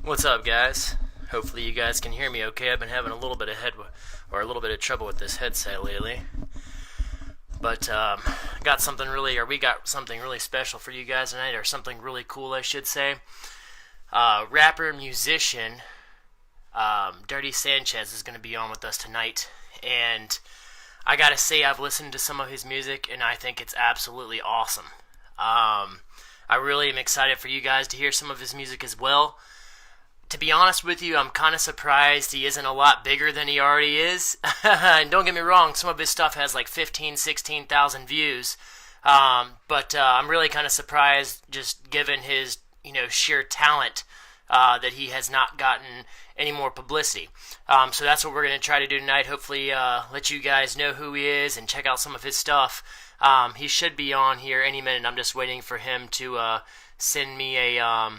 What's up, guys? Hopefully you guys can hear me okay. I've been having a little bit of a little bit of trouble with this headset lately. But we got something really special for you guys tonight, or something really cool, I should say. Rapper musician Derrtie Sanchez is going to be on with us tonight, and I gotta say I've listened to some of his music, and I think it's absolutely awesome. I really am excited for you guys to hear some of his music as well. To be honest with you, I'm kind of surprised he isn't a lot bigger than he already is. And don't get me wrong, some of his stuff has like 15, 16,000 views. But I'm really kind of surprised, just given his sheer talent, that he has not gotten any more publicity. So that's what we're going to try to do tonight. Hopefully let you guys know who he is and check out some of his stuff. He should be on here any minute. I'm just waiting for him to send me a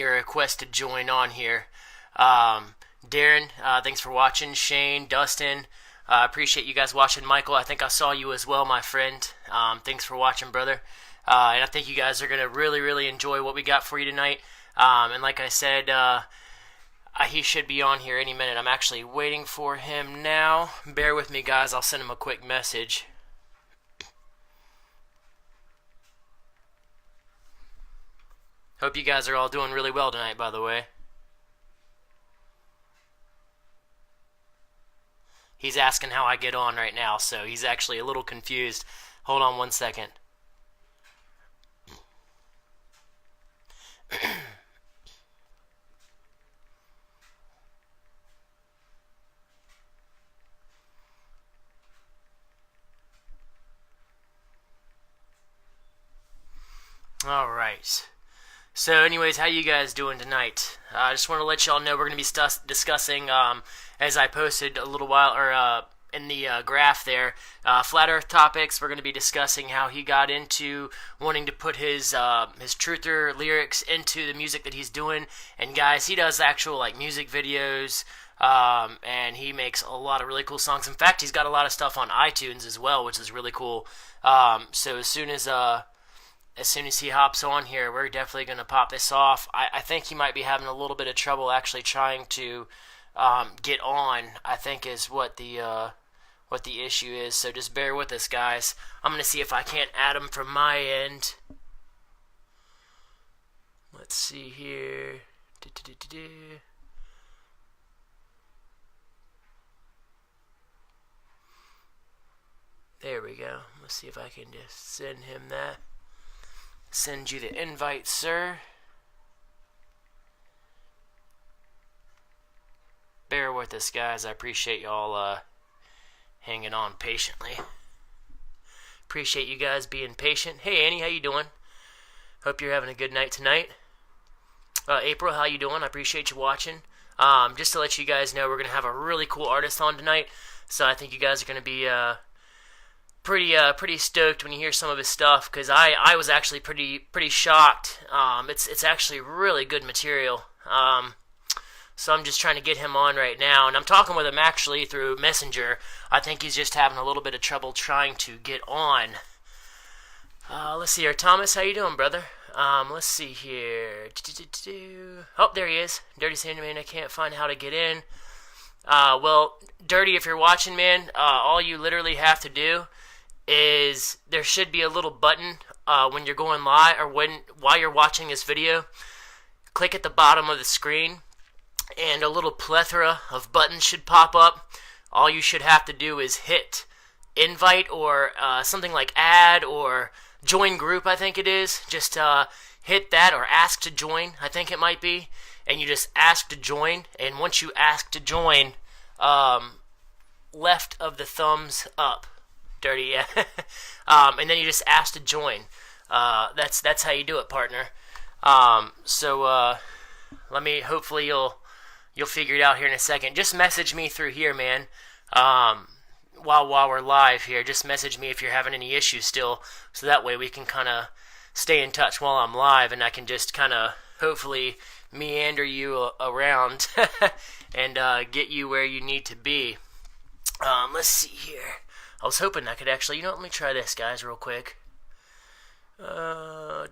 request to join on here. Darren, thanks for watching. Shane, Dustin, appreciate you guys watching. Michael, I think I saw you as well, my friend. Thanks for watching, brother. And I think you guys are going to really, really enjoy what we got for you tonight. And like I said, he should be on here any minute. I'm actually waiting for him now. Bear with me, guys. I'll send him a quick message. Hope you guys are all doing really well tonight, by the way. He's asking how I get on right now, so he's actually a little confused. Hold on one second. All right. So, anyways, how you guys doing tonight? I just want to let y'all know we're going to be discussing, as I posted a little while, or in the graph there, flat Earth topics. We're going to be discussing how he got into wanting to put his truther lyrics into the music that he's doing. And guys, he does actual like music videos, and he makes a lot of really cool songs. In fact, he's got a lot of stuff on iTunes as well, which is really cool. So as soon as he hops on here, we're definitely going to pop this off. I think he might be having a little bit of trouble actually trying to get on, I think is what the issue is. So just bear with us, guys. I'm going to see if I can't add him from my end. Let's see here. There we go. Let's see if I can just send him that. Send you the invite, sir. Bear with us, guys. I appreciate y'all hanging on patiently. Appreciate you guys being patient. Hey, Annie, how you doing? Hope you're having a good night tonight. April, how you doing? I appreciate you watching. Just to let you guys know, we're going to have a really cool artist on tonight. So I think you guys are going to be pretty stoked when you hear some of his stuff, because I was actually pretty shocked. It's actually really good material. So I'm just trying to get him on right now, and I'm talking with him actually through Messenger. I think he's just having a little bit of trouble trying to get on. Let's see here, Thomas, how you doing, brother? Let's see here. Oh, there he is. Derrtie saying, man, I can't find how to get in. Well, Derrtie, if you're watching, man, all you literally have to do is there should be a little button when you're going live, or while you're watching this video. Click at the bottom of the screen, and a little plethora of buttons should pop up. All you should have to do is hit invite, or something like add or join group, I think it is. Just hit that, or ask to join, I think it might be. And you just ask to join, and once you ask to join, left of the thumbs up, Derrtie, yeah. And then you just ask to join. That's how you do it, partner. Hopefully you'll figure it out here in a second. Just message me through here, man. While we're live here, just message me if you're having any issues still, so that way we can kind of stay in touch while I'm live, and I can just kind of hopefully meander you around and get you where you need to be. Let's see here. I was hoping I could actually, let me try this, guys, real quick. Oh,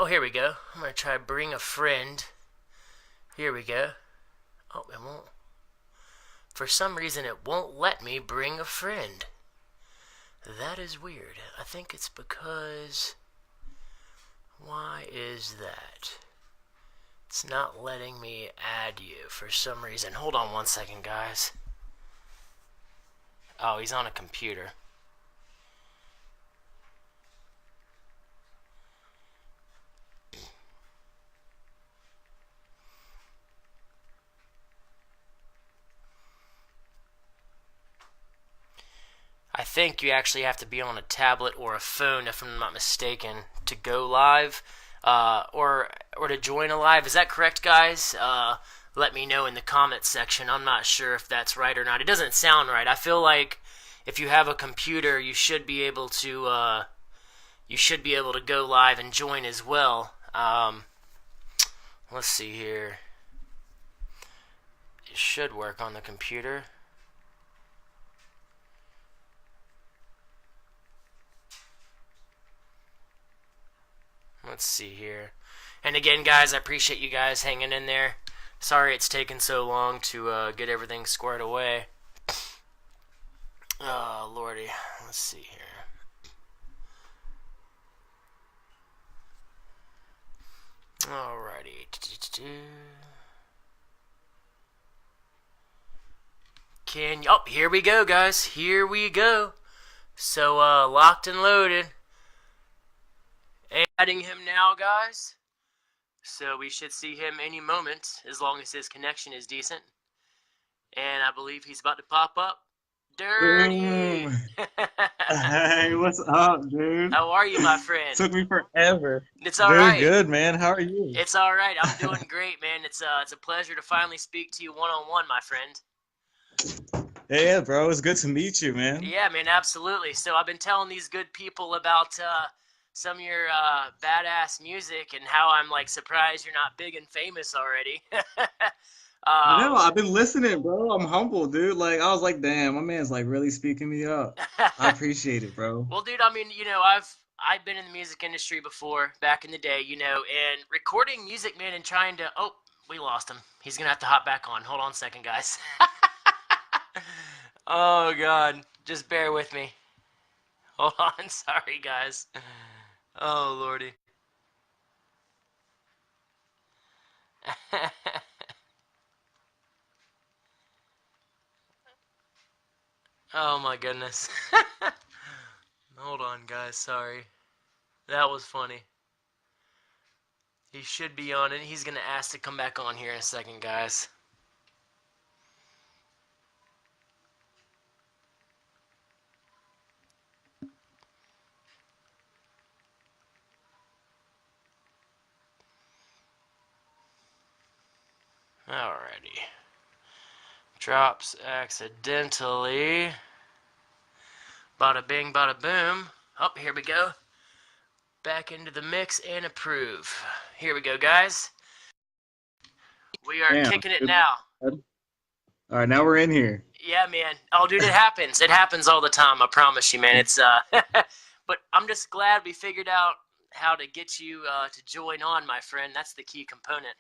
here we go. I'm going to try bring a friend. Here we go. Oh, it won't. For some reason, it won't let me bring a friend. That is weird. I think it's because... Why is that? It's not letting me add you for some reason. Hold on one second, guys. Oh, he's on a computer. I think you actually have to be on a tablet or a phone, if I'm not mistaken, to go live, or to join a live. Is that correct, guys? Let me know in the comments section. I'm not sure if that's right or not. It doesn't sound right. I feel like if you have a computer, you should be able to go live and join as well. Let's see here. It should work on the computer. Let's see here. And again, guys, I appreciate you guys hanging in there. Sorry it's taken so long to get everything squared away. Oh, lordy. Let's see here. Alrighty. Oh, here we go, guys. Here we go. So, locked and loaded. Adding him now, guys. So we should see him any moment, as long as his connection is decent. And I believe he's about to pop up. Derrtie! Hey, what's up, dude? How are you, my friend? Took me forever. It's alright. Doing good, man. How are you? It's alright. I'm doing great, man. It's a pleasure to finally speak to you one-on-one, my friend. Yeah, bro. It's good to meet you, man. Yeah, man, absolutely. So I've been telling these good people about some of your badass music and how I'm like surprised you're not big and famous already. No, I've been listening, bro. I'm humble, dude. Like, I was like, damn, my man's like really speaking me up. I appreciate it, bro. Well, dude, I mean, I've been in the music industry before, back in the day, and recording music, man, and trying to... Oh, we lost him. He's gonna have to hop back on. Hold on a second, guys. Oh, God. Just bear with me. Hold on. Sorry, guys. Oh, lordy. Oh, my goodness. Hold on, guys. Sorry. That was funny. He should be on it. He's going to ask to come back on here in a second, guys. Alrighty. Drops accidentally. Bada bing, bada boom. Oh, here we go. Back into the mix and approve. Here we go, guys. We are kicking it now. All right, now we're in here. Yeah, man. Oh, dude, it happens. It happens all the time. I promise you, man. It's but I'm just glad we figured out how to get you to join on, my friend. That's the key component.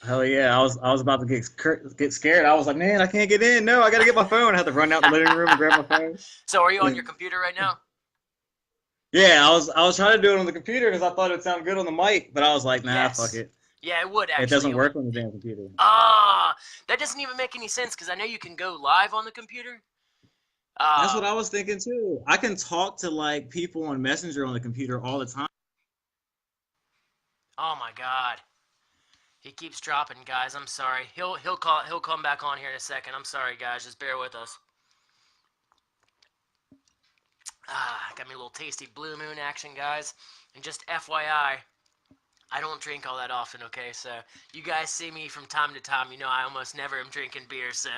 Hell yeah, I was about to get scared. I was like, man, I can't get in. No, I gotta get my phone. I had to run out the living room and grab my phone. So, are you on your computer right now? Yeah, I was trying to do it on the computer because I thought it'd sound good on the mic, but I was like, nah, Yes. fuck it. Yeah, it would actually. It doesn't work on the damn computer. That doesn't even make any sense because I know you can go live on the computer. That's what I was thinking too. I can talk to like people on Messenger on the computer all the time. Oh my God. He keeps dropping, guys. I'm sorry. He'll come back on here in a second. I'm sorry, guys. Just bear with us. Got me a little tasty Blue Moon action, guys. And just FYI, I don't drink all that often, okay? So you guys see me from time to time. You know I almost never am drinking beer, so...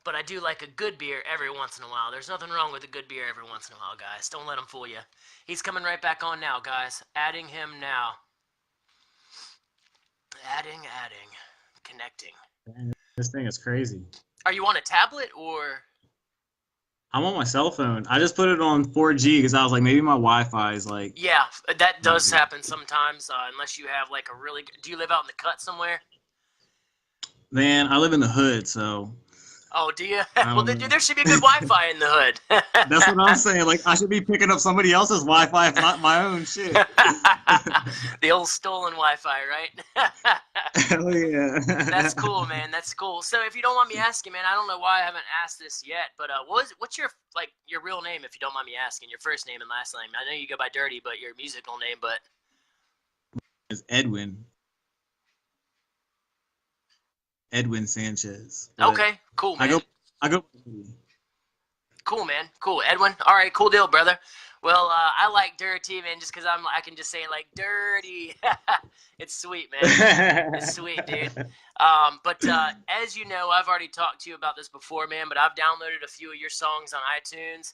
But I do like a good beer every once in a while. There's nothing wrong with a good beer every once in a while, guys. Don't let him fool you. He's coming right back on now, guys. Adding him now. Adding. Connecting. This thing is crazy. Are you on a tablet or... I'm on my cell phone. I just put it on 4G because I was like, maybe my Wi-Fi is like... Yeah, that does happen sometimes, unless you have like a really... Do you live out in the cut somewhere? Man, I live in the hood, so Oh, do you? I Well, don't know. there should be good Wi-Fi in the hood. That's what I'm saying. Like, I should be picking up somebody else's Wi-Fi, if not my own shit. The old stolen Wi-Fi, right? Hell That's yeah. cool, man. That's cool. So, if you don't mind me asking, man, I don't know why I haven't asked this yet, but what's your your real name, if you don't mind me asking, your first name and last name? I know you go by Derrtie, but your musical name, but It's Edwin. Edwin Sanchez. But okay, cool, I man. go I go Cool, man. Cool, Edwin. All right, cool deal, brother. Well, I like Derrtie, man, just because I can just say it like dirty. It's sweet, man. It's sweet, dude. But as you know, I've already talked to you about this before, man. But I've downloaded a few of your songs on iTunes.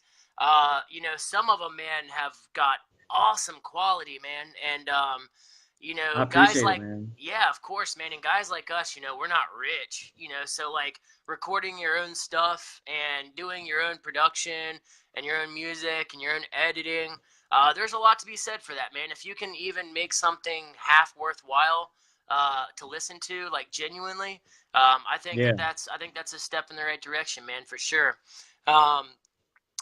Some of them, man, have got awesome quality, man. And I guys appreciate it, like, man. yeah, of course, man. And guys like us, we're not rich, so like recording your own stuff and doing your own production and your own music and your own editing. There's a lot to be said for that, man. If you can even make something half worthwhile to listen to, like genuinely, Yeah. I think that's a step in the right direction, man, for sure. Um,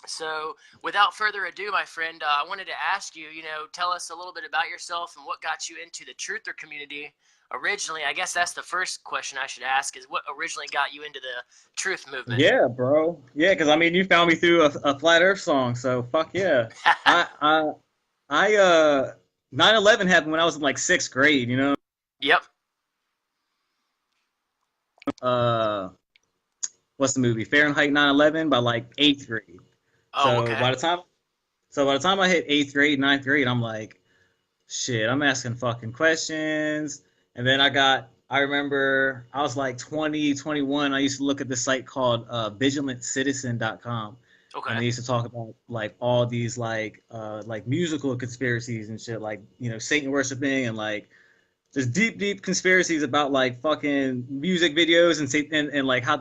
so, without further ado, my friend, I wanted to ask you, tell us a little bit about yourself and what got you into the truther community originally. I guess that's the first question I should ask is what originally got you into the truth movement? Yeah, bro. Yeah, because I mean, you found me through a Flat Earth song, so fuck yeah. I I I 9/11 happened when I was in like sixth grade. Yep. Uh, what's the movie? Fahrenheit 9/11 by like eighth grade. Oh, So okay. by the time I hit eighth grade, ninth grade, I'm like, shit, I'm asking fucking questions. And then I remember I was like 20, 21. I used to look at this site called vigilantcitizen.com. And Okay. they used to talk about like all these like musical conspiracies and shit, like, Satan worshiping and like just deep, deep conspiracies about like fucking music videos and like how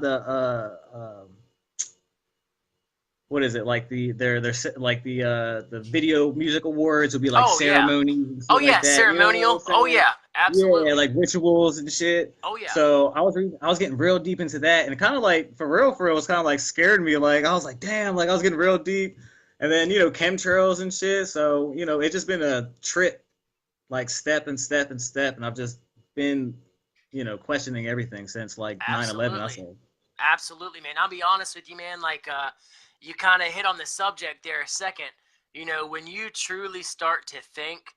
what is it like like the video music awards would be like Oh, yeah. ceremonies and Oh, shit yeah. like that. You know what I'm Ceremonial. Oh, saying? yeah. Yeah, Absolutely. like rituals and shit. Oh, yeah. So I was getting real deep into that, and it kind of like for real, it was kind of like scared me. Like I was like, damn, like I was getting real deep, and then chemtrails and shit. So it's just been a trip, like step and step and step, and I've just been questioning everything since like 9/11. I Absolutely. said, Absolutely, man. I'll be honest with you, man. Like, you kind of hit on the subject there a second. When you truly start to think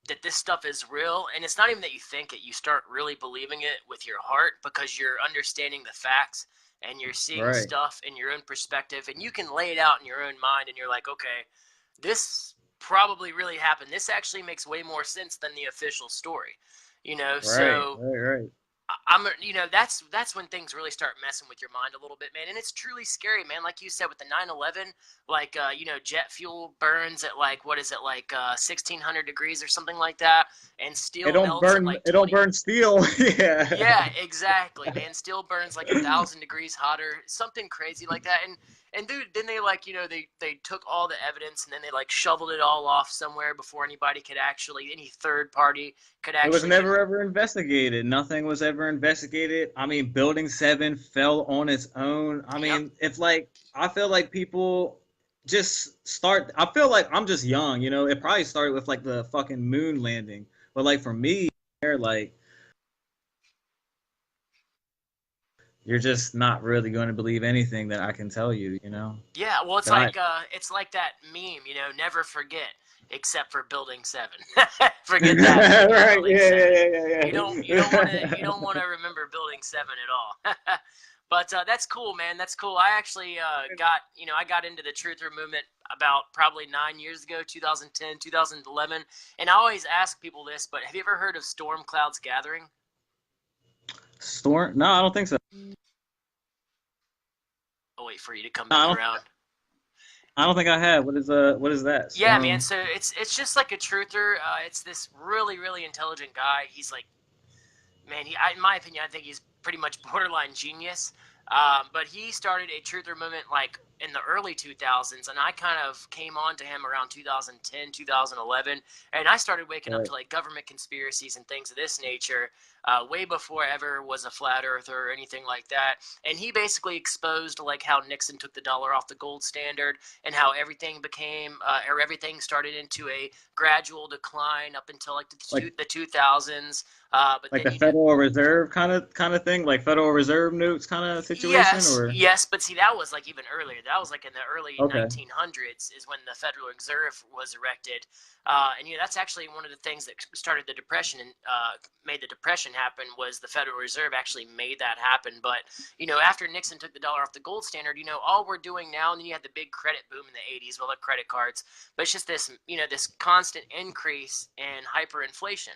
that this stuff is real, and it's not even that you think it, you start really believing it with your heart because you're understanding the facts and you're seeing right, stuff in your own perspective, and you can lay it out in your own mind, and you're like, okay, this probably really happened. This actually makes way more sense than the official story. right, So right, right. I'm, that's when things really start messing with your mind a little bit, man. And it's truly scary, man. Like you said with the 9/11, like, jet fuel burns at like, what is it, like 1600 degrees or something like that. And steel melts at like It don't 20. burn steel. Yeah. Yeah, exactly, man. Steel burns like 1,000 degrees hotter, something crazy like that. And dude, then they like, they took all the evidence and then they like shoveled it all off somewhere before anybody could actually, any third party could It was actually even. never ever investigated. Nothing was ever investigated. I mean, Building 7 fell on its own. I Yep. mean, it's like, I feel like people just start. I feel like I'm just young, It probably started with like the fucking moon landing. But like for me, they're like, you're just not really going to believe anything that I can tell you. Yeah, well, That I, it's like that meme, never forget, except for Building 7. Forget that. Forget right, Building yeah, 7. yeah, yeah, You yeah, don't want to remember Building 7 at all. But that's cool, man. That's cool. I actually I got into the truther movement about probably 9 years ago, 2010, 2011, and I always ask people this, but have you ever heard of Storm Clouds Gathering? Storm? No, I don't think so. I'll wait for you to come No, back around. I don't think I have. What is that? Yeah, man. Storm? So it's just like a truther. It's this really really intelligent guy. He's like, man, in my opinion, I think he's pretty much borderline genius. But he started a truther movement like in the early 2000s, and I kind of came on to him around 2010, 2011, and I started waking up Right. to like government conspiracies and things of this nature way before I ever was a flat earther or anything like that. And he basically exposed like how Nixon took the dollar off the gold standard and how everything became or everything started into a gradual decline up until like Like the 2000s. But like then the you know, Federal Reserve kind of thing, like Federal Reserve notes kind of situation, yes, or yes, but see, that was like even earlier. That was like in the early okay, 1900s is when the Federal Reserve was erected, and that's actually one of the things that started the Depression and made the Depression happen was the Federal Reserve actually made that happen. But after Nixon took the dollar off the gold standard, all we're doing now, and then you had the big credit boom in the 80s, well, the credit cards, but it's just this, this constant increase in hyperinflation,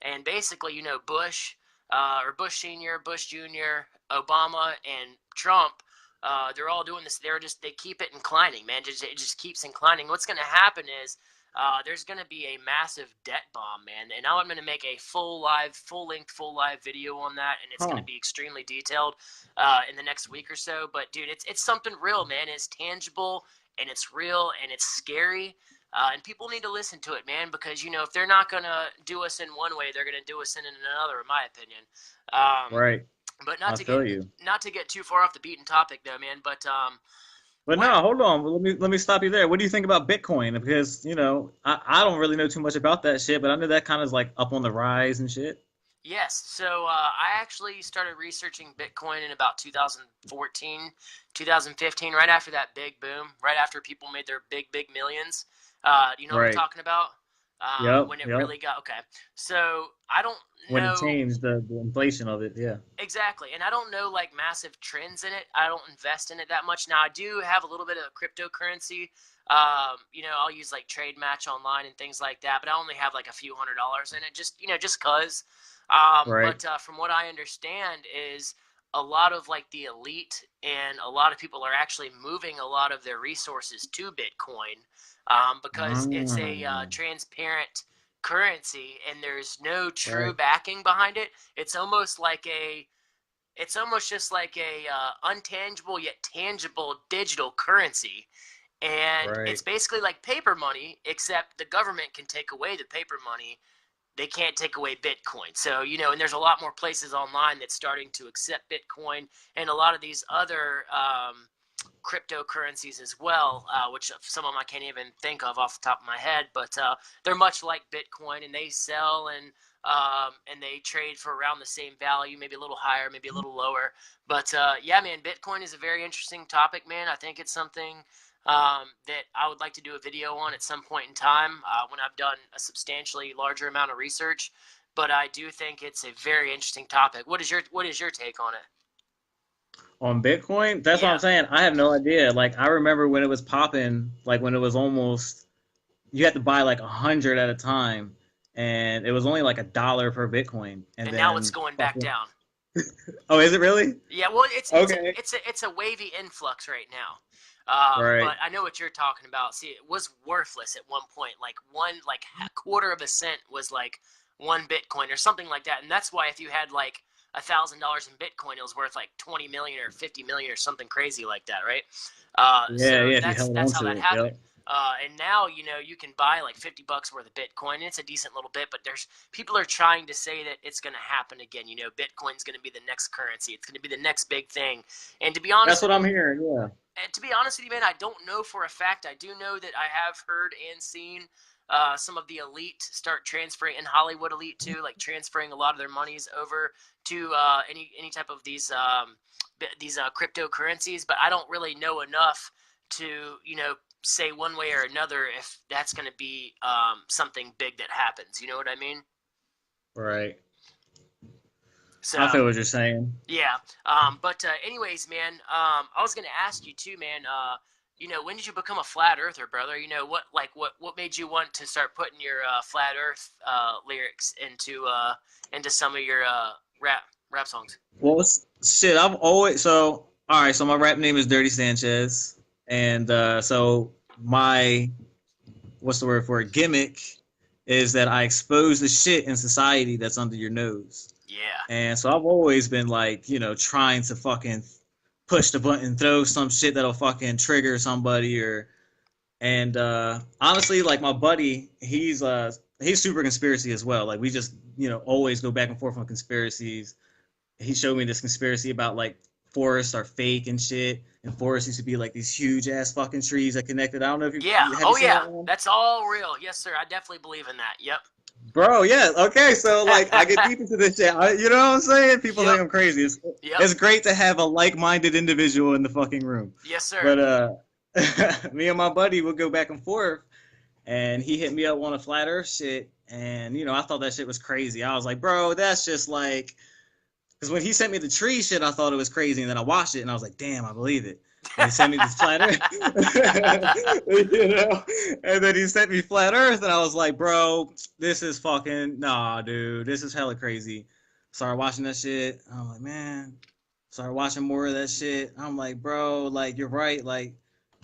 and basically, Bush or Bush Senior, Bush Junior, Obama, and Trump, they're all doing this. They keep it inclining, man. It just keeps inclining. What's going to happen is there's going to be a massive debt bomb, man. And now I'm going to make a full length, full live video on that, and it's going huh? to be extremely detailed in the next week or so. But dude, it's something real, man. It's tangible and it's real and it's scary. And people need to listen to it, man, because if they're not gonna do us in one way, they're gonna do us in another, in my opinion. Um, Right. but I feel you. not to get too far off the beaten topic, though, man. But But what? no, hold on. Let me stop you there. What do you think about Bitcoin? Because I don't really know too much about that shit, but I know that kind of is like up on the rise and shit. Yes, so I actually started researching Bitcoin in about 2014, 2015, right after that big boom, right after people made their big millions. You know what I'm Right. talking about? Yep. When it Yep. really got okay. So I don't When it know. changed the inflation of it, yeah. Exactly. And I don't know like massive trends in it. I don't invest in it that much. Now I do have a little bit of cryptocurrency. I'll use like Trade Match online and things like that, but I only have like a few $100s in it, just cause. Right. But from what I understand is a lot of like the elite and a lot of people are actually moving a lot of their resources to Bitcoin because it's a Ah, transparent currency and there's no true right. backing behind it. It's almost just like a untangible yet tangible digital currency, and Right. it's basically like paper money, except the government can take away the paper money. They can't take away Bitcoin. So, and there's a lot more places online that's starting to accept Bitcoin and a lot of these other cryptocurrencies as well, which some of them I can't even think of off the top of my head, but they're much like Bitcoin, and they sell and they trade for around the same value, maybe a little higher, maybe a little lower. But yeah, man, Bitcoin is a very interesting topic, man. I think it's something that I would like to do a video on at some point in time when I've done a substantially larger amount of research. But I do think it's a very interesting topic. What is your take on it? On Bitcoin, that's what I'm Yeah. saying. I have no idea. Like I remember when it was popping, like when it was almost you had to buy like 100 at a time, and it was only like $1 per Bitcoin, and And now it's then going back fucking down. oh, is it really? Yeah, well, Okay. it's a wavy influx right now. Right. But I know what you're talking about. See, it was worthless at one point. Like like a quarter of a cent was like one Bitcoin or something like that. And that's why if you had like $1,000 in Bitcoin, it was worth like 20 million or 50 million or something crazy like that, right? Yeah, So yeah. If you that's held that's on how to that it, happened. yep. And now you can buy like $50 worth of Bitcoin, and it's a decent little bit. But there's people are trying to say that it's going to happen again. Bitcoin's going to be the next currency. It's going to be the next big thing. And to be honest That's with what you, I'm hearing. Yeah. man, I don't know for a fact. I do know that I have heard and seen some of the elite start transferring, in Hollywood elite too, like transferring a lot of their monies over to any type of these cryptocurrencies. But I don't really know enough to say one way or another if that's going to be something big that happens. You know what I mean? Right. I So feel what you're saying. yeah. But anyways, man, I was gonna ask you too, man. When did you become a flat earther, brother? What made you want to start putting your flat Earth lyrics into some of your rap songs? Well, shit. I've always all right. So my rap name is Derrtie Sanchez, and so my what's the word for it? Gimmick is that I expose the shit in society that's under your nose. Yeah. And so I've always been like, trying to fucking push the button, throw some shit that'll fucking trigger somebody or and honestly, like my buddy, he's super conspiracy as well. Like we just always go back and forth on conspiracies. He showed me this conspiracy about like forests are fake and shit, and forests used to be like these huge ass fucking trees that connected. I don't know if you Yeah. have you Oh seen yeah. that one? That's all real. Yes, sir. I definitely believe in that. Yep. Bro, yeah, okay, so like I get deep into this shit. You know what I'm saying? People Yep. think I'm crazy. Yep. It's great to have a like-minded individual in the fucking room. Yes, sir. But me and my buddy would go back and forth, and he hit me up on a flat Earth shit, and I thought that shit was crazy. I was like, bro, that's just like, because when he sent me the tree shit, I thought it was crazy, and then I watched it, and I was like, damn, I believe it. And he sent me this flat Earth, and then he sent me flat Earth, and I was like, bro, this is fucking nah, dude, this is hella crazy. Started watching that shit. I'm like, man. Started watching more of that shit. I'm like, bro, like you're right. Like,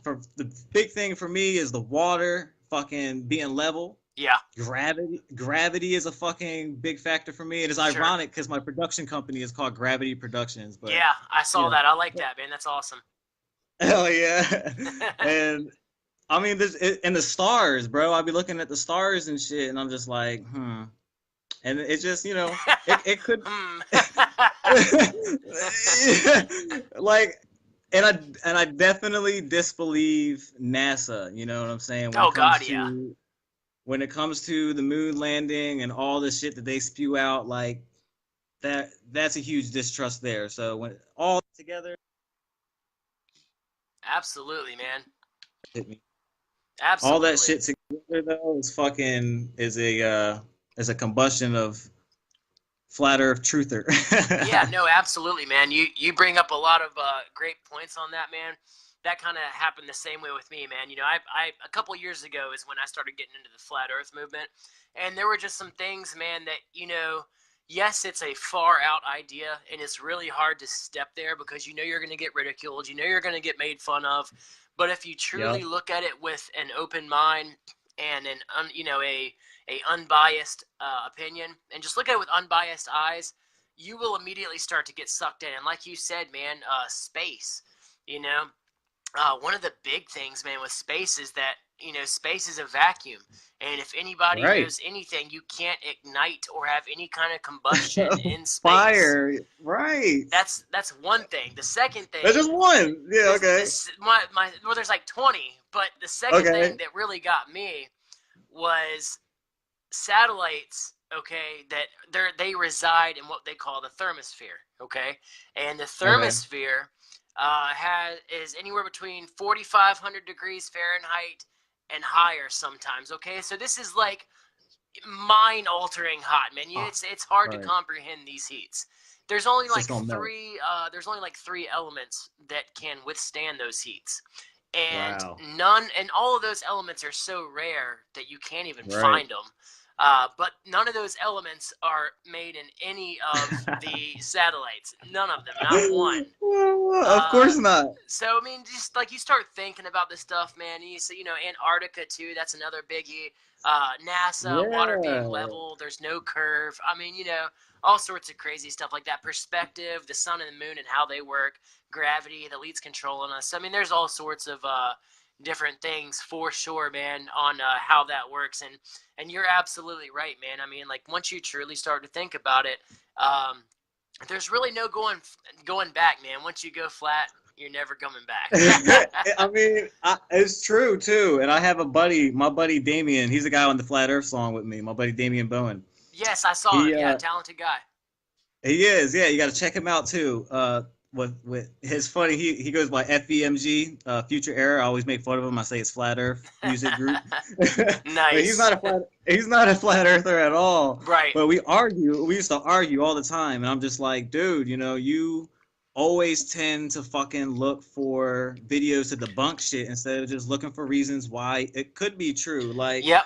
for the big thing for me is the water fucking being level. Yeah. Gravity is a fucking big factor for me. It is ironic because my production company is called Gravity Productions. But yeah, I saw that. I like that, man. That's awesome. Hell yeah. And I mean, and the stars, bro. I'll be looking at the stars and shit, and I'm just like, And it just, it could, like, and I definitely disbelieve NASA. You know what I'm saying? When it comes to the moon landing and all the shit that they spew out, like that's a huge distrust there. So when all together, absolutely, man. Hit me. Absolutely. All that shit together though is a combustion of flat Earth truther. Yeah, no, absolutely, man. You bring up a lot of great points on that, man. That kind of happened the same way with me, man. I a couple years ago is when I started getting into the flat Earth movement, and there were just some things, man, that yes, it's a far out idea, and it's really hard to step there because you're going to get ridiculed, you're going to get made fun of, but if you truly look at it with an open mind and a unbiased opinion, and just look at it with unbiased eyes, you will immediately start to get sucked in. And like you said, man, space, one of the big things, man, with space is that, space is a vacuum. And if anybody knows anything, you can't ignite or have any kind of combustion in space. Fire, right. That's one thing. The second thing... That's just one. Yeah, okay. Well, there's like 20. But the second thing that really got me was satellites, okay, that they reside in what they call the thermosphere, okay? And the thermosphere... is anywhere between 4,500 degrees Fahrenheit and higher sometimes. Okay, so this is like mind-altering hot, man. It's hard to comprehend these heats. There's only like three. There's only like three elements that can withstand those heats, and and all of those elements are so rare that you can't even find them. But none of those elements are made in any of the satellites. None of them, not one. Of course not. So, I mean, just like you start thinking about this stuff, man. You see, Antarctica too. That's another biggie. NASA, water being level. There's no curve. I mean, all sorts of crazy stuff like that. Perspective, the sun and the moon and how they work. Gravity, the leads controlling us. I mean, there's all sorts of different things for sure, man, on how that works. And you're absolutely right, man. I mean, like once you truly start to think about it, there's really no going back, man. Once you go flat, you're never coming back. I mean, it's true too. And I have my buddy Damien. He's the guy on the Flat Earth song with me. My buddy Damien Bowen. Yes, I saw him. Yeah, talented guy. He is. Yeah, you got to check him out too. With his funny, he goes by FEMG, Future Era. I always make fun of him. I say it's Flat Earth Music Group. Nice. He's not a flat earther at all. Right. But we used to argue all the time, and I'm just like, dude, you always tend to fucking look for videos to debunk shit instead of just looking for reasons why it could be true. Like, yep.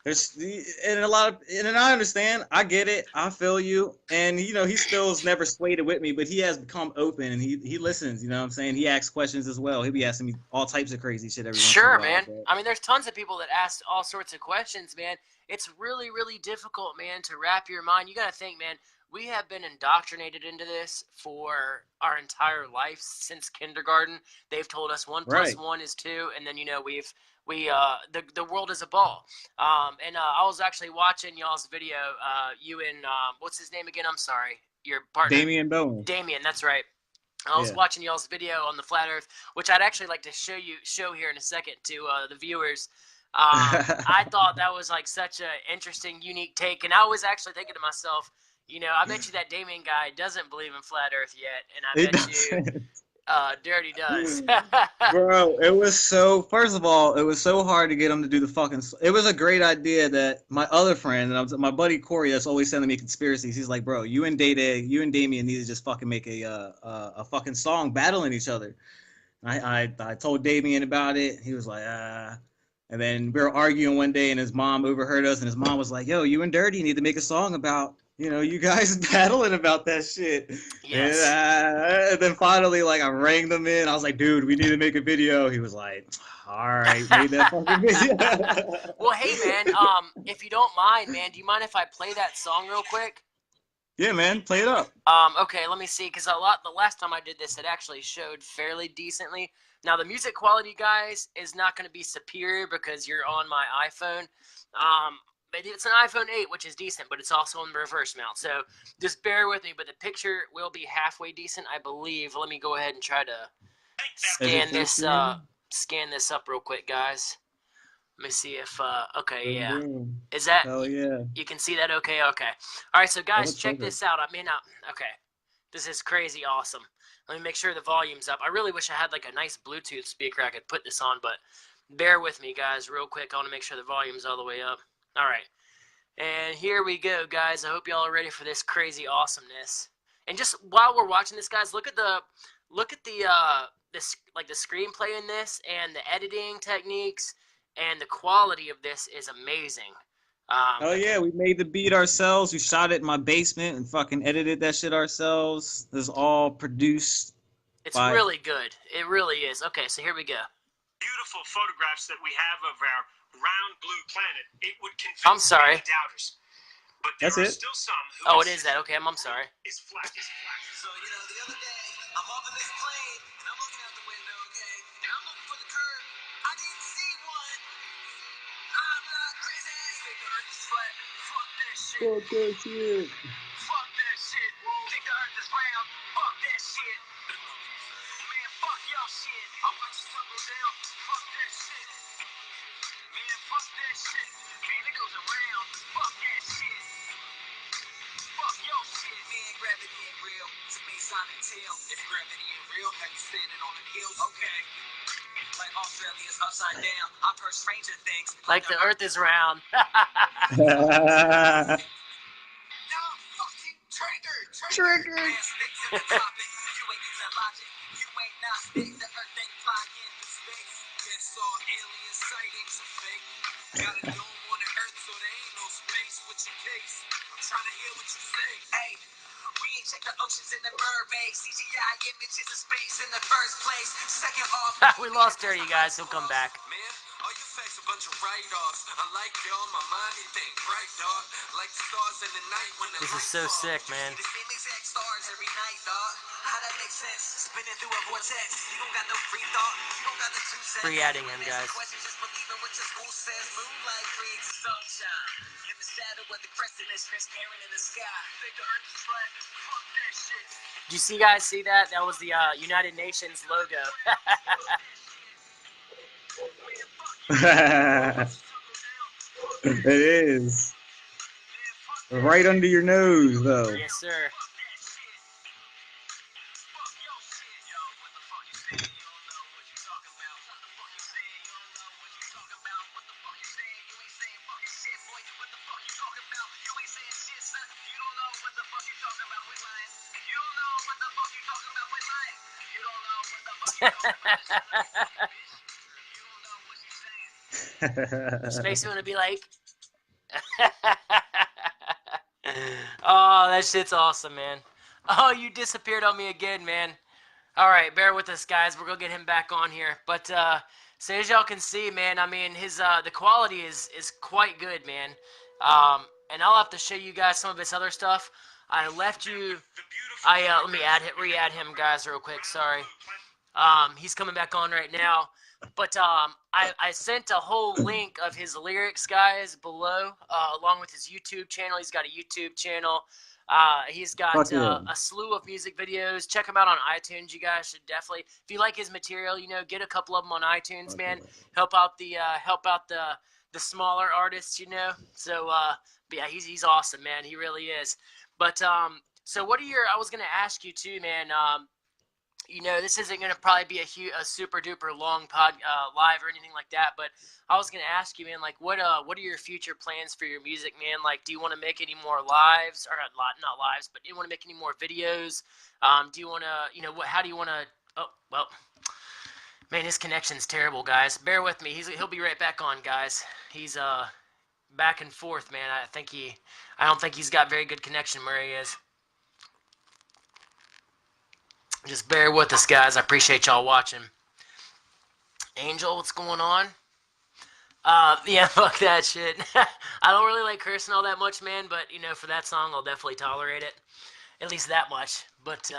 And I understand. I get it. I feel you. And he still's never swayed it with me, but he has become open and he listens. You know what I'm saying? He asks questions as well. He'll be asking me all types of crazy shit every once in a while. Sure, man. I mean, there's tons of people that ask all sorts of questions, man. It's really, really difficult, man, to wrap your mind. You got to think, man. we have been indoctrinated into this for our entire life since kindergarten. They've told us one plus Right. one is two, and then the world is a ball. I was actually watching y'all's video. You and what's his name again? I'm sorry, your partner, Damian Bowen. Damien. That's right. I was Yeah. watching y'all's video on the flat Earth, which I'd actually like to show here in a second to the viewers. I thought that was like such an interesting, unique take, and I was actually thinking to myself, I bet you that Damien guy doesn't believe in flat Earth yet, and I He bet you doesn't. Derrtie does. Bro, it was so. First of all, it was so hard to get him to do the fucking. It was a great idea that my other friend and my buddy Corey, that's always sending me conspiracies. He's like, bro, you and Damien need to just fucking make a fucking song battling each other. I told Damien about it. He was like, ah. And then we were arguing one day, and his mom overheard us, and his mom was like, yo, you and Derrtie need to make a song about, you guys battling about that shit. Yes. And then finally, like, I rang them in. I was like, dude, we need to make a video. He was like, all right, made that fucking video. Well, hey, man, if you don't mind, man, do you mind if I play that song real quick? Yeah, man, play it up. Okay, let me see, because the last time I did this, it actually showed fairly decently. Now, the music quality, guys, is not going to be superior because you're on my iPhone. But it's an iPhone 8, which is decent, but it's also on the reverse mount. So just bear with me, but the picture will be halfway decent, I believe. Let me go ahead and try to scan this up real quick, guys. Let me see if, okay, yeah. Is that, Hell yeah. you can see that okay? Okay. All right, so guys, check perfect. this out. Okay. This is crazy awesome. Let me make sure the volume's up. I really wish I had like a nice Bluetooth speaker I could put this on, but bear with me, guys, real quick. I want to make sure the volume's all the way up. All right. And here we go, guys. I hope y'all are ready for this crazy awesomeness. And just while we're watching this, guys, look at the screenplay in this and the editing techniques. And the quality of this is amazing. Oh yeah, we made the beat ourselves. We shot it in my basement and fucking edited that shit ourselves. This is all produced. It's really good. It really is. Okay, so here we go. Beautiful photographs that we have of our round blue planet. It would convince I'm sorry. many doubters. But there That's are it? still some who Oh, it is that. Okay, I'm sorry. It's flat. So, the other day, I'm up in this plane, and I'm looking out the window, okay? And I'm looking for the curb. I didn't see one. I'm not crazy. Think the earth is flat. Fuck that shit. Fuck that shit. Fuck that shit. Think the earth is round. Fuck that shit. Man, fuck your shit. I watch you tumble down. Fuck that shit. Man, fuck that shit. Man, it goes around. Fuck that shit. Fuck your shit, man. Gravity ain't real. To me, Sonic Tail. If gravity ain't real, have you standing on the hills? Okay. Like Australia's upside down. I've heard stranger things. Like the earth is round. No, fucking trigger. Trigger. Man, stick to the topic. You ain't using logic. You ain't not stick. The earth ain't flying into space. Guess all alien sightings are fake. Got a dome on the earth, so there ain't no space with your case. I'm trying to hear what you say. Hey, we ain't check the oceans in the mermaid. CGI images of space in the first place. Second off, We lost Derrtie, guys. He'll come back. man, all you facts a bunch of write-offs. Unlike y'all, my mind it ain't bright, dog. Like the stars in the night when the This is lights so off. sick, man. The same exact stars every night, dog. How that make sense? Spinning through a vortex. You don't got no free thought. You don't got the 2 cents. Free adding him, guys. Questions, just believe in what your school says. Moonlight creates sunshine. In the shadow of the crescent is transparent in the sky. Think the earth is flat. Fuck that shit. Did you guys see that? That was the United Nations logo. It is. Right under your nose, though. Yes, sir. Space gonna be like. Oh, that shit's awesome, man. Oh, you disappeared on me again, man. All right, bear with us, guys. We're gonna get him back on here. But so as y'all can see, man, I mean, his the quality is quite good, man. and I'll have to show you guys some of his other stuff. I left you. Let me re-add him, guys, real quick. Sorry. He's coming back on right now. But I sent a whole link of his lyrics, guys, below, along with his YouTube channel. He's got a YouTube channel. He's got a slew of music videos. Check him out on iTunes. You guys should definitely, if you like his material, get a couple of them on iTunes, man. Help out the smaller artists, So, but yeah, he's awesome, man. He really is. But so what are your? I was gonna ask you too, man. This isn't going to probably be a super duper long live or anything like that, but I was going to ask you, man, like, what are your future plans for your music, man? Like, do you want to make any more lives, or not lives, but do you want to make any more videos? Do you want to, how do you want to, oh, well, man, his connection's terrible, guys. Bear with me. He'll be right back on, guys. He's, back and forth, man. I don't think he's got very good connection where he is. Just bear with us, guys. I appreciate y'all watching. Angel, what's going on? Yeah, fuck that shit. I don't really like cursing all that much, man, but, for that song, I'll definitely tolerate it. At least that much. But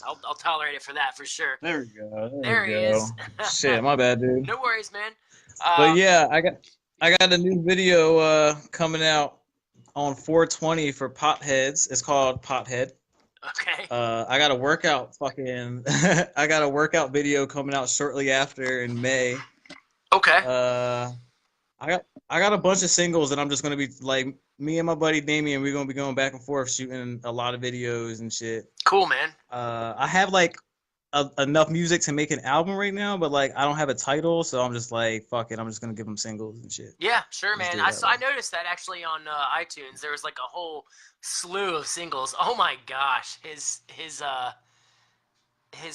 I'll tolerate it for that, for sure. There we go. There he is. Shit, my bad, dude. No worries, man. But yeah, I got a new video coming out on 420 for potheads. It's called Pothead. Okay. I got a workout I got a workout video coming out shortly after in May. Okay. I got a bunch of singles that I'm just gonna be like, me and my buddy Damien, we're gonna be going back and forth shooting a lot of videos and shit. Cool, man. I have like enough music to make an album right now, but like I don't have a title, so I'm just like, fuck it, I'm just gonna give them singles and shit. Yeah, sure, man. I noticed that actually on iTunes. There was like a whole slew of singles. Oh my gosh, his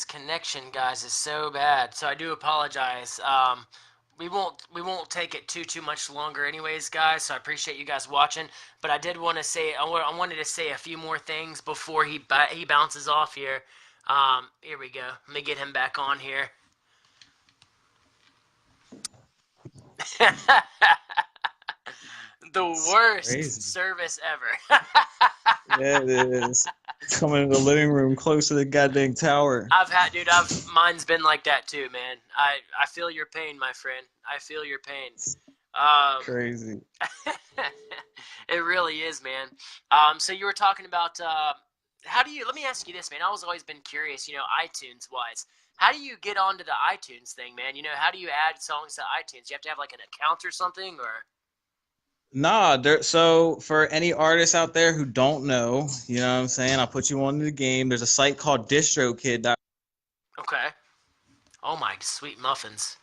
connection, guys, is so bad. So I do apologize. We won't take it too much longer, anyways, guys. So I appreciate you guys watching. But I did want to say I wanted to say a few more things before he bounces off here. Here we go. Let me get him back on here. The worst service ever. Yeah, it is. Coming in the living room close to the goddamn tower. Mine's been like that too, man. I feel your pain, my friend. I feel your pain. Crazy. It really is, man. So you were talking about, let me ask you this, man. I was always been curious, iTunes wise. How do you get onto the iTunes thing, man? How do you add songs to iTunes? You have to have like an account or something, or? Nah, so for any artists out there who don't know, you know what I'm saying? I'll put you on the game. There's a site called DistroKid. Okay. Oh my sweet muffins.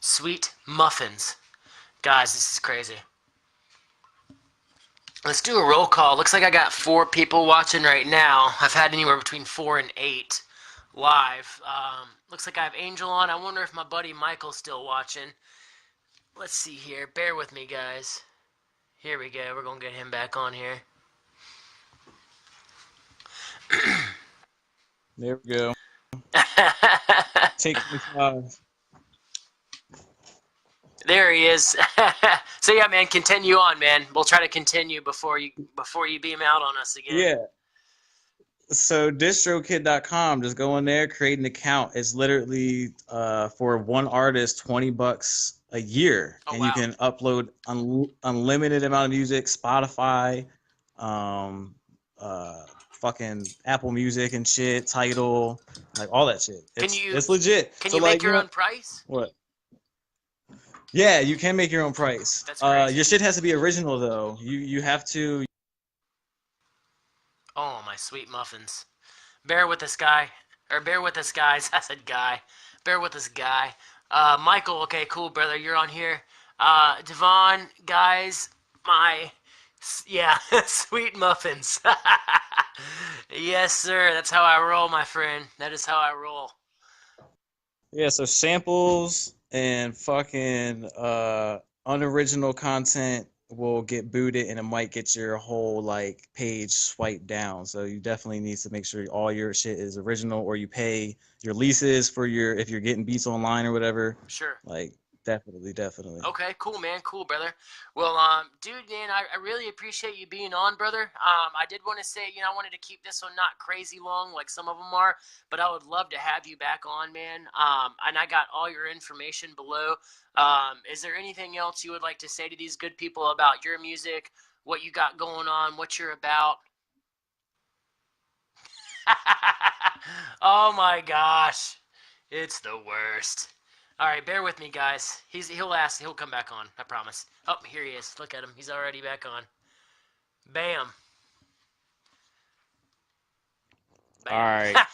Sweet muffins. Guys, this is crazy. Let's do a roll call. Looks like I got 4 people watching right now. I've had anywhere between 4 and 8 live. Looks like I have Angel on. I wonder if my buddy Michael's still watching. Let's see here. Bear with me, guys. Here we go. We're going to get him back on here. There we go. Take 5. There he is. So yeah, man, continue on, man. We'll try to continue before you beam out on us again. Yeah. So distrokid.com, just go in there, create an account. It's literally for one artist $20 a year, and wow. You can upload unlimited amount of music, Spotify, fucking Apple Music and shit, Tidal, like all that shit. It's legit. Can you make your own price? What? Yeah, you can make your own price. That's crazy. Your shit has to be original though. You have to. Oh my sweet muffins! Bear with this guy, or bear with us, guys. I said guy. Bear with this guy. Michael, okay, cool, brother. You're on here. Devon, guys, sweet muffins. Yes, sir. That's how I roll, my friend. That is how I roll. Yeah, so samples and fucking unoriginal content will get booted, and it might get your whole like page swiped down. So you definitely need to make sure all your shit is original, or you pay your leases for if you're getting beats online or whatever. Sure. Like Definitely. Okay, cool, man. Cool, brother. Well, dude, man, I really appreciate you being on, brother. I did want to say, I wanted to keep this one not crazy long like some of them are, but I would love to have you back on, man. And I got all your information below. Is there anything else you would like to say to these good people about your music, what you got going on, what you're about? Oh my gosh. It's the worst. All right, bear with me, guys. He'll come back on. I promise. Oh, here he is. Look at him. He's already back on. Bam. All Bam. right.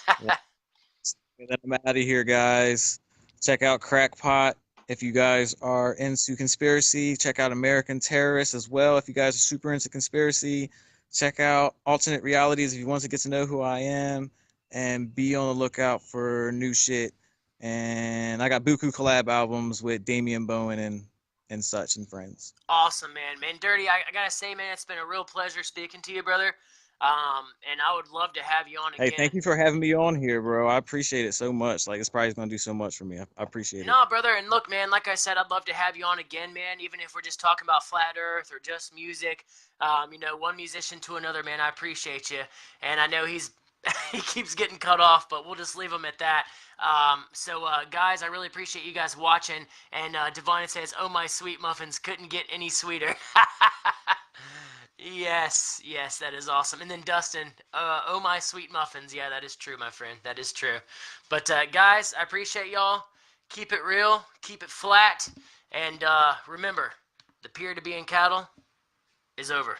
Well, I'm out of here, guys. Check out Crackpot if you guys are into conspiracy. Check out American Terrorists as well if you guys are super into conspiracy. Check out Alternate Realities if you want to get to know who I am. And be on the lookout for new shit. And I got Buku collab albums with Damian Bowen and such and friends. Awesome, man. Man, Derrtie, I gotta say, man, it's been a real pleasure speaking to you, brother. And I would love to have you on Hey, again. thank you for having me on here, bro. I appreciate it so much. Like, it's probably going to do so much for me. I appreciate it. No, brother, and look, man, like I said, I'd love to have you on again, man, even if we're just talking about Flat Earth or just music. One musician to another, man, I appreciate you. And I know he keeps getting cut off, but we'll just leave him at that. Guys, I really appreciate you guys watching. And Divine says, "Oh, my sweet muffins, couldn't get any sweeter." Yes, that is awesome. And then Dustin, "Oh, my sweet muffins." Yeah, that is true, my friend. That is true. But guys, I appreciate y'all. Keep it real, keep it flat, and remember, the period of being cattle is over.